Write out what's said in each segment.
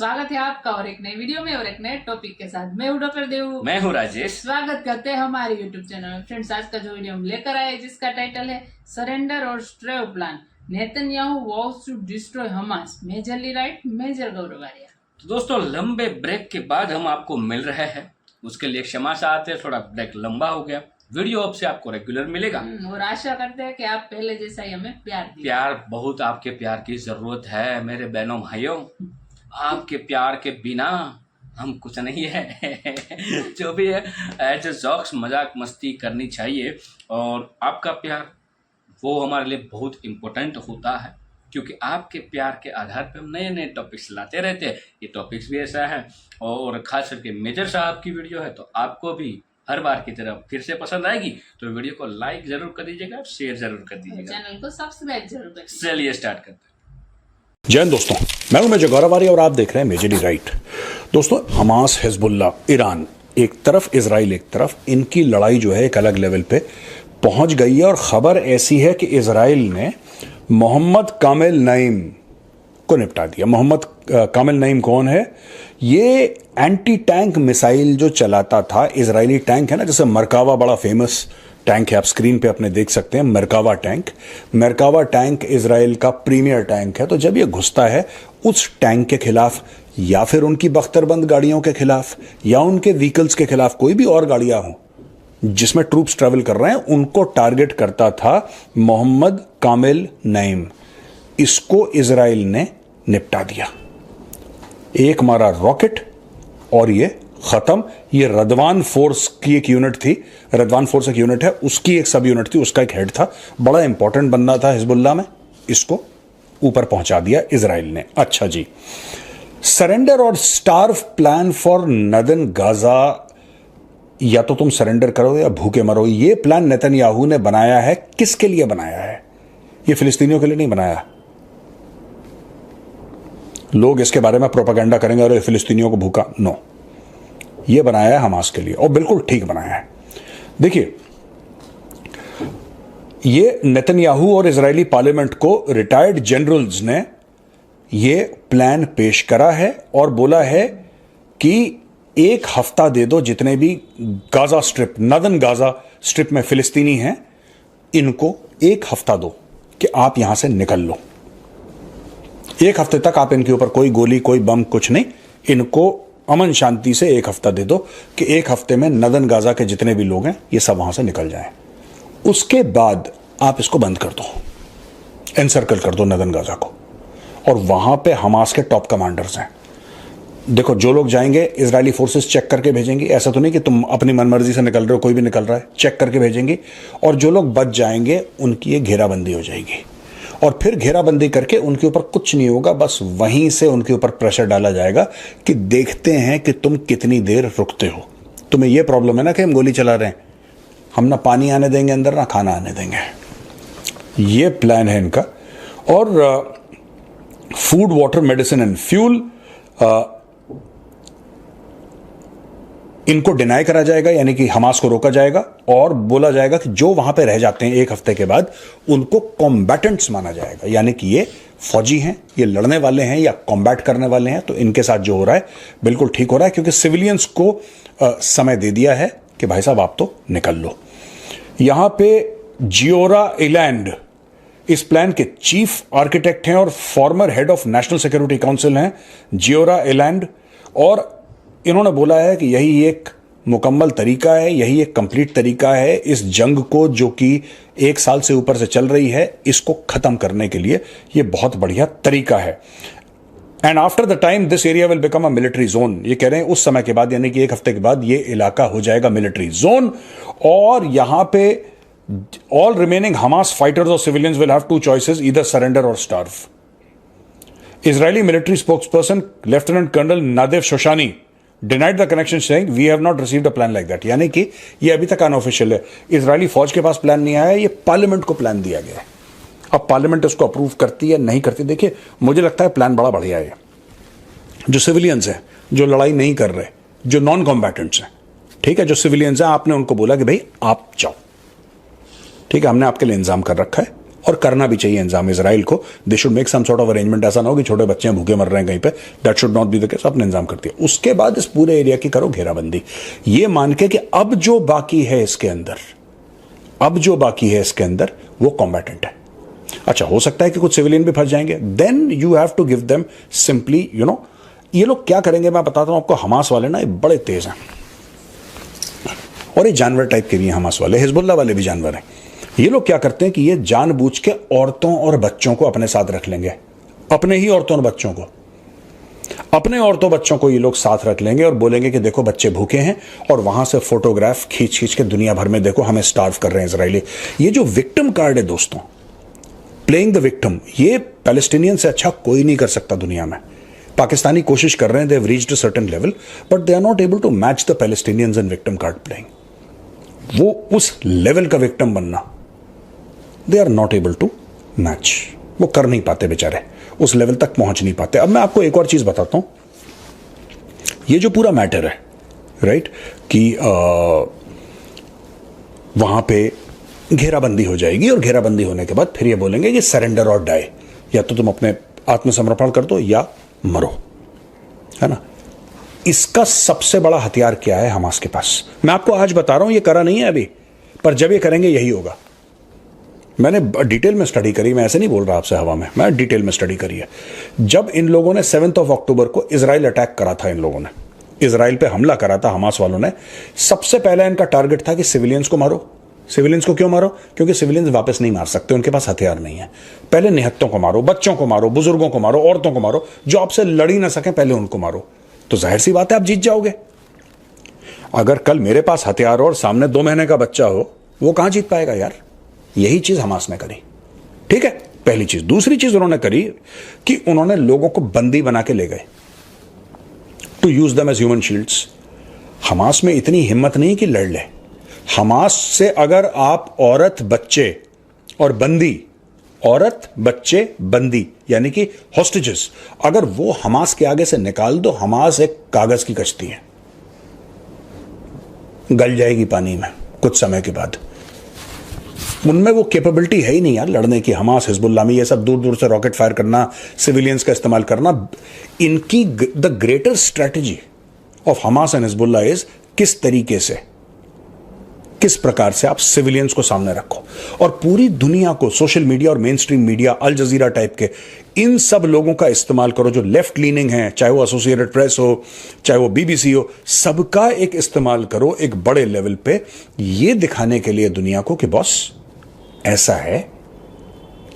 स्वागत है आपका और एक नई वीडियो में और एक नए टॉपिक के साथ। मैं हूँ डॉक्टर देव, मैं हूँ राजेश। स्वागत करते हैं हमारे यूट्यूब चैनल में। फ्रेंड्स, आज का जो वीडियो हम लेकर आए जिसका टाइटल है सरेंडर और starve plan, Netanyahu wants to destroy Hamas, majorly right, major Gaurav Arya. तो दोस्तों, लंबे ब्रेक के बाद हम आपको मिल रहे हैं, उसके लिए क्षमा चाहते हैं। थोड़ा ब्रेक लंबा हो गया, वीडियो अब से आपको रेगुलर मिलेगा और आशा करते हैं कि आप पहले जैसा ही हमें प्यार बहुत आपके प्यार की जरूरत है मेरे बहनों भाइयों। आपके प्यार के बिना हम कुछ नहीं है। जो भी है एज ए जॉक्स मजाक मस्ती करनी चाहिए, और आपका प्यार वो हमारे लिए बहुत इम्पोर्टेंट होता है, क्योंकि आपके प्यार के आधार पर हम नए नए टॉपिक्स लाते रहते हैं। ये टॉपिक्स भी ऐसा है, और खास करके मेजर साहब की वीडियो है तो आपको भी हर बार की तरह फिर से पसंद आएगी। तो वीडियो को लाइक जरूर कर दीजिएगा, शेयर जरूर कर दीजिएगा, चैनल को सब्सक्राइब जरूर कर दीजिएगा। चलिए स्टार्ट करते हैं। जय हिंद दोस्तों, मैं हूं मेजर गौरव आर्या और आप देख रहे हैं मेजरली राइट। दोस्तों, हमास, हिजबुल्ला, ईरान एक तरफ, इजराइल एक तरफ, इनकी लड़ाई जो है एक अलग लेवल पे पहुंच गई है। और खबर ऐसी है कि इजराइल ने मोहम्मद कामिल नईम को निपटा दिया। मोहम्मद कामिल नईम कौन है? ये एंटी टैंक मिसाइल जो चलाता था, इजरायली टैंक है ना, जैसे मरकावा बड़ा फेमस टैंक है, आप स्क्रीन पे अपने देख सकते हैं Merkava tank. Merkava tank Israel का प्रीमियर टैंक है। तो जब ये घुसता है उस टैंक के खिलाफ, या फिर उनकी बख्तरबंद गाड़ियों के खिलाफ, या उनके व्हीकल्स के खिलाफ, कोई भी और गाड़ियां हों जिसमें ट्रूप्स ट्रैवल कर रहे हैं, उनको टारगेट करता था मोहम्मद कामिल नईम। इसको इजराइल ने निपटा दिया। एक मारा रॉकेट और ये खत्म। ये रदवान फोर्स की एक यूनिट थी, रदवान फोर्स एक यूनिट है, उसकी एक सब यूनिट थी, उसका एक हेड था, बड़ा इंपॉर्टेंट बंदा था हिजबुल्ला में। इसको ऊपर पहुंचा दिया इजराइल ने। अच्छा जी, सरेंडर और starve plan for northern Gaza, या तो तुम सरेंडर करो या भूखे मरो। ये प्लान नेतन्याहू ने बनाया है। किसके लिए बनाया है? ये फिलिस्तीनियों के लिए नहीं बनाया। लोग इसके बारे में प्रोपेगेंडा करेंगे और फिलिस्तीनियों को भूखा, नो, ये बनाया है हमास के लिए, और बिल्कुल ठीक बनाया है। देखिए, ये नेतन्याहू और इजरायली पार्लियामेंट को रिटायर्ड जनरल्स ने ये प्लान पेश करा है और बोला है कि एक हफ्ता दे दो, जितने भी Gaza strip, northern Gaza strip में फिलिस्तीनी हैं, इनको एक हफ्ता दो कि आप यहां से निकल लो। एक हफ्ते तक आप इनके ऊपर कोई गोली, कोई बम, कुछ नहीं, इनको अमन शांति से एक हफ्ता दे दो कि एक हफ्ते में नदन गाजा के जितने भी लोग हैं ये सब वहां से निकल जाएं। उसके बाद आप इसको बंद कर दो, एनसर्कल कर दो नदन गाजा को, और वहां पे हमास के टॉप कमांडर्स हैं। देखो, जो लोग जाएंगे इजरायली फोर्सेस चेक करके भेजेंगी। ऐसा तो नहीं कि तुम अपनी मनमर्जी से निकल रहे हो, कोई भी निकल रहा है, चेक करके भेजेंगी। और जो लोग बच जाएंगे उनकी ये घेराबंदी हो जाएगी, और फिर घेराबंदी करके उनके ऊपर कुछ नहीं होगा, बस वहीं से उनके ऊपर प्रेशर डाला जाएगा कि देखते हैं कि तुम कितनी देर रुकते हो। तुम्हें यह प्रॉब्लम है ना कि हम गोली चला रहे हैं, हम ना पानी आने देंगे अंदर, ना खाना आने देंगे। ये प्लान है इनका। और food, water, medicine and fuel इनको डिनाई करा जाएगा, यानी कि हमास को रोका जाएगा, और बोला जाएगा कि जो वहां पे रह जाते हैं एक हफ्ते के बाद, उनको कॉम्बैटेंट्स माना जाएगा, यानी कि ये फौजी हैं, ये लड़ने वाले हैं या कॉम्बैट करने वाले हैं। तो इनके साथ जो हो रहा है बिल्कुल ठीक हो रहा है, क्योंकि सिविलियंस को समय दे दिया है कि भाई साहब आप तो निकल लो। यहां पे जियोरा इलैंड इस प्लान के चीफ आर्किटेक्ट हैं और farmer head of national security council हैं, जियोरा इलैंड। और इन्होंने बोला है कि यही एक मुकम्मल तरीका है, यही एक कंप्लीट तरीका है इस जंग को, जो कि 1 साल से ऊपर से चल रही है, इसको खत्म करने के लिए ये बहुत बढ़िया तरीका है। And after the time this area will become a military zone. ये कह रहे हैं उस समय के बाद, यानी कि 1 हफ्ते के बाद ये इलाका हो जाएगा मिलिट्री जोन। और यहां पे ऑल रिमेनिंग हमास फाइटर्स और civilians will have 2 choices, either surrender और starve. Israeli military spokesperson lieutenant colonel Nadav Shoshani denied the connection, saying we have not received a plan like that. यानी कि ये अभी तक अनऑफिशियल है, Israeli फौज के पास प्लान नहीं आया, ये पार्लियामेंट को प्लान दिया गया है। अब पार्लियामेंट इसको अप्रूव करती है नहीं करती, देखिए मुझे लगता है प्लान बड़ा बढ़िया है। जो सिविलियंस हैं, जो लड़ाई नहीं कर रहे, जो नॉन कॉम्बैटेंट्स हैं, ठीक है, जो सिविलियंस हैं, आपने उनको बोला कि भाई आप जाओ, ठीक है, हमने आपके लिए इंतजाम कर रखा है, और करना भी चाहिए इंतजाम इजराइल को। They should make some sort of arrangement. ऐसा ना हो कि छोटे बच्चे भूखे मर रहे हैं कहीं पे, that should not be the case. अपने इंतजाम कर दिया, उसके बाद इस पूरे एरिया की करो घेराबंदी, ये मान के कि अब जो बाकी है इसके अंदर, अब जो बाकी है इसके अंदर वो कॉम्बैटेंट है। अच्छा, हो सकता है कि कुछ सिविलियन भी फंस जाएंगे, then you have to give them simply, you know, ये लोग क्या करेंगे मैं बताता हूं आपको। हमास वाले ना ये बड़े तेज हैं और ये जानवर टाइप के भी हैं हमास वाले, हिजबुल्ला वाले भी जानवर हैं। ये लोग क्या करते हैं कि ये जानबूझ के औरतों और बच्चों को अपने साथ रख लेंगे, अपने ही औरतों और बच्चों को, अपने औरतों बच्चों को ये लोग साथ रख लेंगे और बोलेंगे कि देखो बच्चे भूखे हैं, और वहां से फोटोग्राफ खींच खींच के दुनिया भर में देखो हमें स्टार्व कर रहे हैं इजरायली। ये जो विक्टिम कार्ड है दोस्तों, प्लेइंग द विक्टिम, ये पैलेस्टीनियन से अच्छा कोई नहीं कर सकता दुनिया में। पाकिस्तानी कोशिश कर रहे हैं, they have reached a certain level, but they are not able to match the Palestinians in victim card playing. वो उस लेवल का विक्टिम बनना they are not able to match, वो कर नहीं पाते बेचारे, उस लेवल तक पहुंच नहीं पाते। अब मैं आपको एक और चीज बताता हूं, ये जो पूरा मैटर है राइट, कि वहां पे घेराबंदी हो जाएगी, और घेराबंदी होने के बाद फिर ये बोलेंगे कि सरेंडर और डाई, या तो तुम अपने आत्मसमर्पण कर दो या मरो, है ना। इसका सबसे बड़ा हथियार क्या है हमास के पास? मैं आपको आज बता रहा हूं, ये करा नहीं है अभी, पर जब ये करेंगे यही होगा। मैंने डिटेल में स्टडी करी, मैं ऐसे नहीं बोल रहा आपसे हवा में, मैं डिटेल में स्टडी करी है। जब इन लोगों ने 7 अक्टूबर को इजराइल अटैक करा था, इन लोगों ने इजराइल पे हमला करा था हमास वालों ने, सबसे पहले इनका टारगेट था कि सिविलियंस को मारो। सिविलियंस को क्यों मारो? क्योंकि सिविलियंस वापस नहीं मार सकते, उनके पास हथियार नहीं है। पहले निहत्तों को मारो, बच्चों को मारो, बुजुर्गों को मारो, औरतों को मारो, जो आपसे लड़ ही ना सके पहले उनको मारो। तो जाहिर सी बात है आप जीत जाओगे। अगर कल मेरे पास हथियार और सामने 2 महीने का बच्चा हो, वो कहां जीत पाएगा यार? यही चीज हमास ने करी, ठीक है, पहली चीज। दूसरी चीज उन्होंने करी कि उन्होंने लोगों को बंदी बना के ले गए, to use them as human shields. Hamas में इतनी हिम्मत नहीं कि लड़ ले। हमास से अगर आप औरत बच्चे और बंदी, औरत बच्चे बंदी यानी कि हॉस्टेजेस, अगर वो हमास के आगे से निकाल दो, हमास एक कागज की कश्ती है, गल जाएगी पानी में कुछ समय के बाद। उनमें वो कैपेबिलिटी है ही नहीं यार लड़ने की। हमास, हिजबुल्ला में ये सब दूर दूर से रॉकेट फायर करना, सिविलियंस का इस्तेमाल करना, इनकी the greater strategy of Hamas and Hezbollah is किस तरीके से, किस प्रकार से आप सिविलियंस को सामने रखो। और पूरी दुनिया को, सोशल मीडिया और मेन स्ट्रीम मीडिया, अल जजीरा टाइप के, इन सब लोगों का इस्तेमाल करो जो लेफ्ट लीनिंग है, चाहे वो एसोसिएटेड प्रेस हो, चाहे वो बीबीसी हो, सबका एक इस्तेमाल करो एक बड़े लेवल पे, ये दिखाने के लिए दुनिया को कि बॉस ऐसा है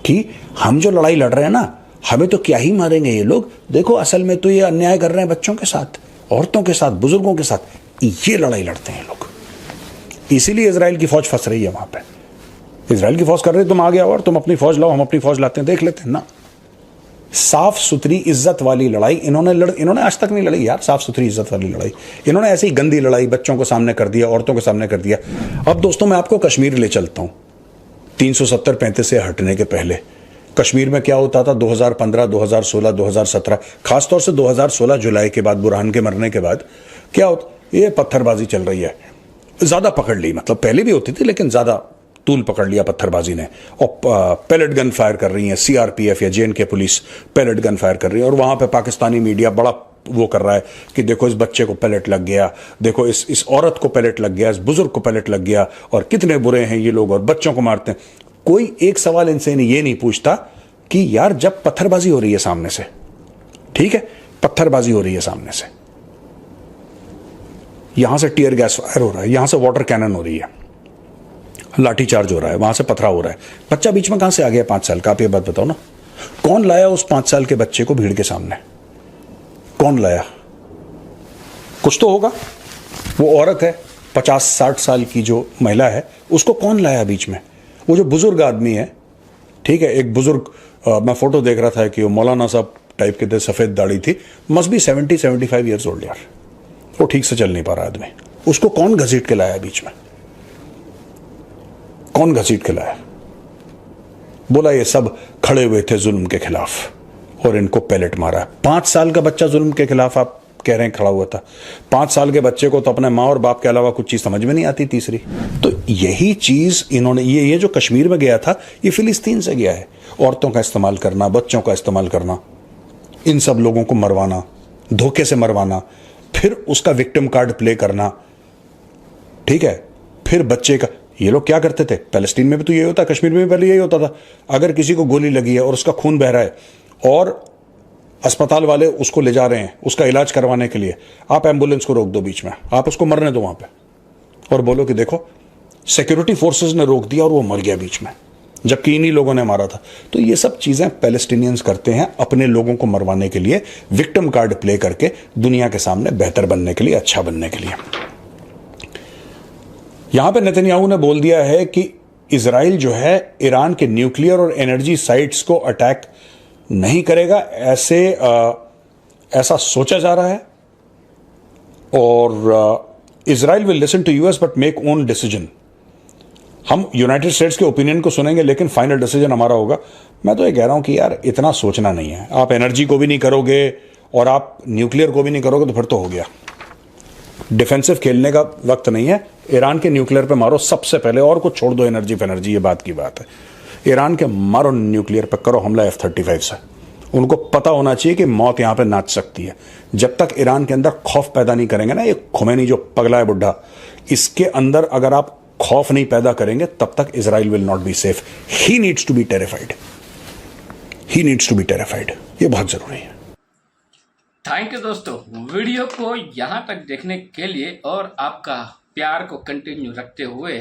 कि हम जो लड़ाई लड़ रहे हैं ना, हमें तो क्या ही मारेंगे ये लोग, देखो असल में तो ये अन्याय कर रहे हैं बच्चों के साथ, औरतों के साथ, बुजुर्गों के साथ, ये लड़ाई लड़ते हैं लोग। इसीलिए इजराइल की फौज फंस रही है वहां पे। इजराइल की फौज कर रही है तुम आगे आओ और तुम अपनी फौज लाओ, हम अपनी फौज लाते हैं, देख लेते हैं ना। साफ सुथरी इज्जत वाली लड़ाई इन्होंने आज तक नहीं लड़ी यार, साफ सुथरी इज्जत वाली लड़ाई। इन्होंने ऐसी गंदी लड़ाई बच्चों को सामने कर दिया, औरतों के सामने कर दिया। अब दोस्तों मैं आपको कश्मीर ले चलता हूं, 370-35 से हटने के पहले कश्मीर में क्या होता था 2015, 2016, 2017, खासतौर से 2016 जुलाई के बाद, बुरहान के मरने के बाद क्या होता, ये पत्थरबाजी चल रही है, ज्यादा पकड़ ली, मतलब पहले भी होती थी लेकिन ज्यादा तूल पकड़ लिया पत्थरबाजी ने। और पैलेट गन फायर कर रही है सीआरपीएफ या JNK police, pellet gun fire कर रही है। और वहां पे पाकिस्तानी मीडिया बड़ा वो कर रहा है कि देखो इस बच्चे को पैलेट लग गया, देखो इस औरत को पैलेट लग गया, इस बुजुर्ग को पैलेट लग गया, और कितने बुरे हैं ये लोग और बच्चों को मारते हैं। कोई एक सवाल इनसे ये नहीं पूछता कि यार जब पत्थरबाजी हो रही है सामने से, ठीक है, पत्थरबाजी हो रही है सामने से, यहां से टीयर गैस फायर हो रहा है, यहां से वाटर कैनन हो रही है, लाठीचार्ज हो रहा है, वहां से पथराव हो रहा है, बच्चा बीच में कहां से आ गया 5 साल का? आप ये बात बताओ ना, कौन लाया उस 5 साल के बच्चे को भीड़ के सामने? कौन लाया? कुछ तो होगा। वो औरत है 50-60 साल की जो महिला है, उसको कौन लाया बीच में? वो जो बुजुर्ग आदमी है, ठीक है, एक बुजुर्ग, मैं फोटो देख रहा था कि वो मौलाना साहब टाइप के थे, सफेद दाढ़ी थी, मस्ट बी 70-75 ईयर्स ओल्ड यार, वो ठीक से चल नहीं पा रहा आदमी, उसको कौन घसीट के लाया बीच में? कौन घसीट के लाया? बोला ये सब खड़े हुए थे जुल्म के खिलाफ और इनको पैलेट मारा। 5 साल का बच्चा जुल्म के खिलाफ आप कह रहे हैं खड़ा हुआ था। 5 साल के बच्चे को तो अपने माँ और बाप के अलावा कुछ चीज समझ में नहीं आती तीसरी। तो यही चीज इन्होंने ये जो कश्मीर में गया था ये फिलिस्तीन से गया है। औरतों का इस्तेमाल करना, बच्चों का इस्तेमाल करना, इन सब लोगों को मरवाना, धोखे से मरवाना, फिर उसका विक्टिम कार्ड प्ले करना, ठीक है। फिर बच्चे का, ये लोग क्या करते थे पैलेस्टीन में भी तो यही होता, कश्मीर में भी पहले यही होता था। अगर किसी को गोली लगी है और उसका खून बह रहा है और अस्पताल वाले उसको ले जा रहे हैं उसका इलाज करवाने के लिए, आप एम्बुलेंस को रोक दो बीच में, आप उसको मरने दो वहां पे और बोलो कि देखो सिक्योरिटी फोर्सेस ने रोक दिया और वो मर गया बीच में, जबकि इन्हीं लोगों ने मारा था। तो ये सब चीजें पैलेस्टीनियंस करते हैं अपने लोगों को मरवाने के लिए, विक्टिम कार्ड प्ले करके दुनिया के सामने बेहतर बनने के लिए, अच्छा बनने के लिए। यहां पे नेतन्याहू ने बोल दिया है कि इजराइल जो है ईरान के न्यूक्लियर और एनर्जी साइट्स को अटैक नहीं करेगा, ऐसा सोचा जा रहा है। और Israel will listen to US but make own decision. हम यूनाइटेड स्टेट्स के ओपिनियन को सुनेंगे लेकिन फाइनल डिसीजन हमारा होगा। मैं तो ये कह रहा हूं कि यार इतना सोचना नहीं है। आप एनर्जी को भी नहीं करोगे और आप न्यूक्लियर को भी नहीं करोगे तो फिर तो हो गया। डिफेंसिव खेलने का वक्त नहीं है। ईरान के न्यूक्लियर पे मारो सबसे पहले, और कुछ छोड़ दो एनर्जी फेनर्जी, ये बात की बात है। ईरान के मारो न्यूक्लियर पे, करो हमला F-35 से। उनको पता होना चाहिए कि मौत यहां पे नाच सकती है। जब तक ईरान के अंदर खौफ पैदा नहीं करेंगे ना, ये खुमैनी जो पगला है बुढ़ा, इसके अंदर अगर आप खौफ नहीं पैदा करेंगे तब तक Israel will not be safe. He needs to be terrified, he needs to be terrified. ये बहुत जरूरी है। थैंक यू दोस्तों, वीडियो को यहाँ तक देखने के लिए और आपका प्यार को कंटिन्यू रखते हुए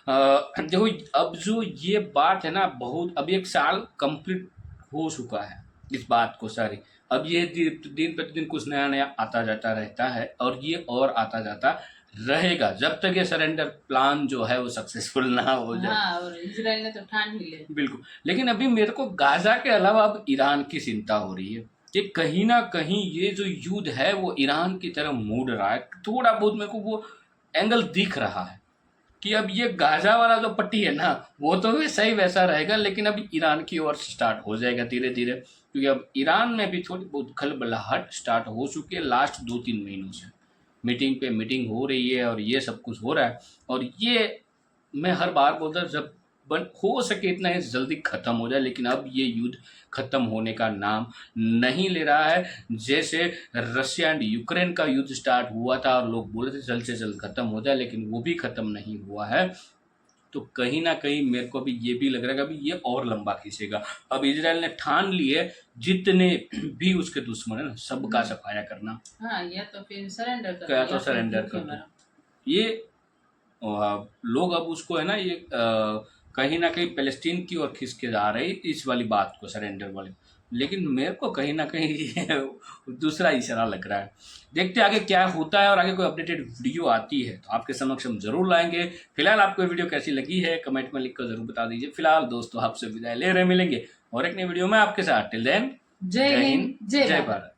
देखो अब जो ये बात है ना, बहुत अब 1 साल कंप्लीट हो चुका है इस बात को सारी। अब ये दिन प्रतिदिन कुछ नया नया आता जाता रहता है और ये और आता जाता रहेगा जब तक ये सरेंडर प्लान जो है वो सक्सेसफुल ना हो जाए। हाँ, और इजराइल ने तो ठान ही ले। बिल्कुल, लेकिन अभी मेरे को गाजा के अलावा अब ईरान की चिंता हो रही है कि कहीं ना कहीं ये जो युद्ध है वो ईरान की तरफ मुड़ रहा है। थोड़ा बहुत मेरे को वो एंगल दिख रहा है कि अब ये गाजा वाला जो पट्टी है ना, वो तो भी सही वैसा रहेगा, लेकिन अब ईरान की ओर से स्टार्ट हो जाएगा धीरे धीरे, क्योंकि अब ईरान में भी थोड़ी बहुत खलबलाहट स्टार्ट हो चुकी है लास्ट 2-3 महीनों से। मीटिंग पे मीटिंग हो रही है और ये सब कुछ हो रहा है, और ये मैं हर बार बोलता हूँ जब हो सके इतना ही जल्दी ख़त्म हो जाए, लेकिन अब ये युद्ध ख़त्म होने का नाम नहीं ले रहा है। जैसे रशिया एंड यूक्रेन का युद्ध स्टार्ट हुआ था और लोग बोले थे जल्द से जल्द ख़त्म हो जाए, लेकिन वो भी ख़त्म नहीं हुआ है। तो कहीं ना कहीं मेरे को भी ये भी लग रहा है कि अभी ये और लंबा खींचेगा। अब इजराइल ने ठान ली है जितने भी उसके दुश्मन है ना सबका सफाया करना। हाँ, या तो फिर सरेंडर कर, क्या तो सरेंडर कर दो। ये लोग अब उसको है ना ये कहीं ना कहीं पैलेस्टीन की ओर खींच के जा रही इस वाली बात को, सरेंडर वाली, लेकिन मेरे को कहीं ना कहीं दूसरा इशारा लग रहा है। देखते आगे क्या होता है और आगे कोई अपडेटेड वीडियो आती है तो आपके समक्ष हम जरूर लाएंगे। फिलहाल आपको वीडियो कैसी लगी है कमेंट में लिखकर जरूर बता दीजिए। फिलहाल दोस्तों आपसे विदाई ले रहे, मिलेंगे और एक नई वीडियो में आपके साथ। टिल देन, जय हिंद, जय भारत।